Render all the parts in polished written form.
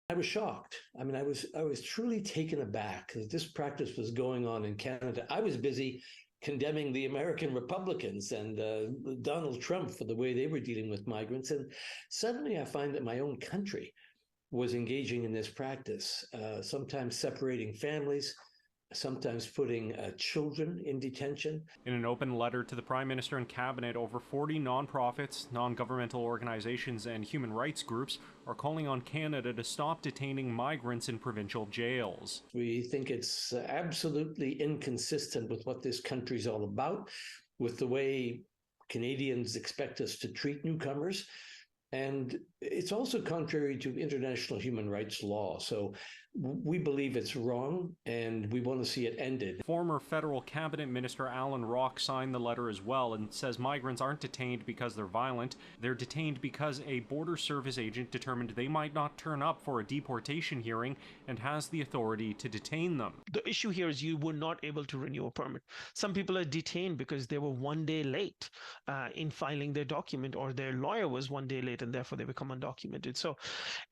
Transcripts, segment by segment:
I was shocked. I mean, I was truly taken aback because this practice was going on in Canada. I was busy condemning the American Republicans and Donald Trump for the way they were dealing with migrants, and suddenly I find that my own country was engaging in this practice, sometimes separating families, sometimes putting children in detention. In an open letter to the Prime Minister and Cabinet, over 40 nonprofits, non-governmental organizations, and human rights groups are calling on Canada to stop detaining migrants in provincial jails. We think it's absolutely inconsistent with what this country's all about, with the way Canadians expect us to treat newcomers. And it's also contrary to international human rights law. So we believe it's wrong and we want to see it ended. Former federal cabinet minister Alan Rock signed the letter as well and says migrants aren't detained because they're violent. They're detained because a border service agent determined they might not turn up for a deportation hearing and has the authority to detain them. The issue here is you were not able to renew a permit. Some people are detained because they were one day late in filing their document, or their lawyer was one day late and therefore they become undocumented. So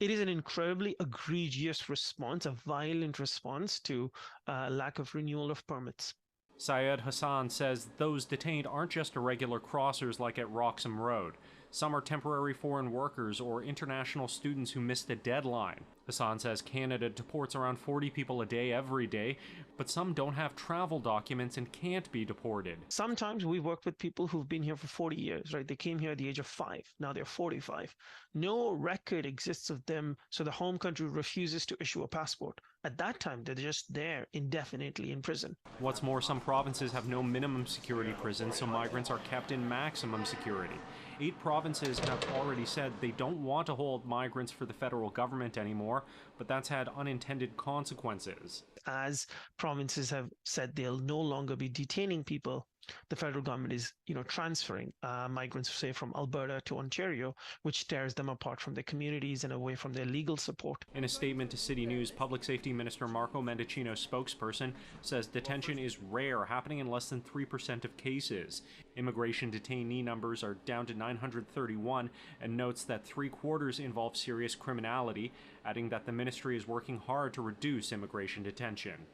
it is an incredibly egregious response, a violent response to lack of renewal of permits. Syed Hassan says those detained aren't just irregular crossers like at Roxham Road. Some are temporary foreign workers or international students who missed a deadline. Hassan says Canada deports around 40 people a day every day, but some don't have travel documents and can't be deported. Sometimes we work with people who've been here for 40 years, right? They came here at the age of 5. Now they're 45. No record exists of them, so the home country refuses to issue a passport. At that time, they're just there indefinitely in prison. What's more, some provinces have no minimum security prisons, so migrants are kept in maximum security. 8 provinces have already said they don't want to hold migrants for the federal government anymore, but that's had unintended consequences. As provinces have said they'll no longer be detaining people, the federal government is, transferring migrants, say, from Alberta to Ontario, which tears them apart from their communities and away from their legal support. In a statement to CityNews, Public Safety Minister Marco Mendicino's spokesperson says detention is rare, happening in less than 3% of cases. Immigration detainee numbers are down to 931, and notes that 3/4 involve serious criminality, adding that the ministry is working hard to reduce immigration detention.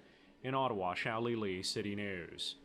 In Ottawa, Xiaoli Li, City News.